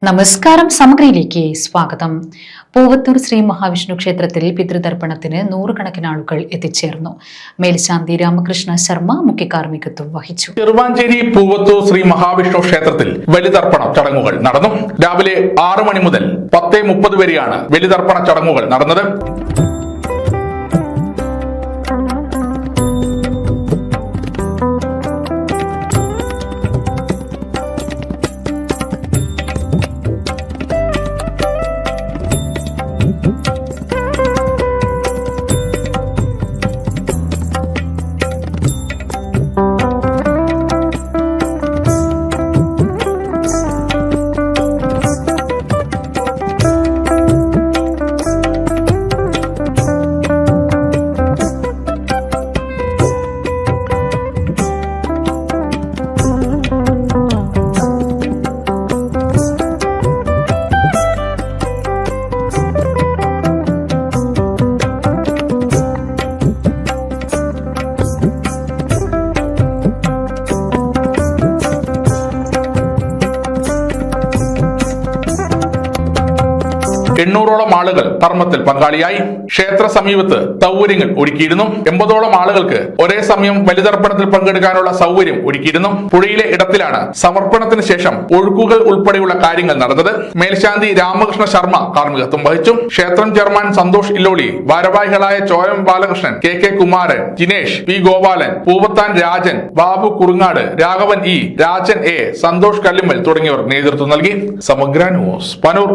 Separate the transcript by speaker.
Speaker 1: നമസ്കാരം. സമഗ്രയിലേക്ക് സ്വാഗതം. പൂവത്തൂർ ശ്രീ മഹാവിഷ്ണു ക്ഷേത്രത്തിൽ പിതൃതർപ്പണത്തിന് നൂറുകണക്കിന് ആളുകൾ എത്തിച്ചേർന്നു. മേൽശാന്തി രാമകൃഷ്ണ ശർമ്മ മുഖ്യകാർമ്മികത്വം വഹിച്ചു.
Speaker 2: ചെറുവാഞ്ചേരി പൂവത്തൂർ ശ്രീ മഹാവിഷ്ണു ക്ഷേത്രത്തിൽ ബലിതർപ്പണ ചടങ്ങുകൾ നടന്നു. രാവിലെ 6 മണി മുതൽ 10:30 വരെയാണ് ബലിതർപ്പണ ചടങ്ങുകൾ നടന്നത്. എണ്ണൂറോളം ആളുകൾ കർമ്മത്തിൽ പങ്കാളിയായി. ക്ഷേത്ര സമീപത്ത് സൗകര്യങ്ങൾ ഒരുക്കിയിരുന്നു. 80ഓളം ആളുകൾക്ക് ഒരേ സമയം ബലിതർപ്പണത്തിൽ പങ്കെടുക്കാനുള്ള സൗകര്യം ഒരുക്കിയിരുന്നു. പുഴയിലെ ഇടത്തിലാണ് സമർപ്പണത്തിന് ശേഷം ഒഴുക്കുകൾ ഉൾപ്പെടെയുള്ള കാര്യങ്ങൾ നടന്നത്. മേൽശാന്തി രാമകൃഷ്ണ ശർമ്മ കാർമ്മികത്വം വഹിച്ചു. ക്ഷേത്രം ചെയർമാൻ സന്തോഷ് ഇല്ലോളി, ഭാരവാഹികളായ Choyam Balakrishnan, K Kumaran, Jinesh, P Gopalan, Poovathan Rajan, Babu Kurungad, Raghavan E, Rajan A, Santhosh Kallummal തുടങ്ങിയവർ നേതൃത്വം നൽകി. സമഗ്ര ന്യൂസ്, പനൂർ.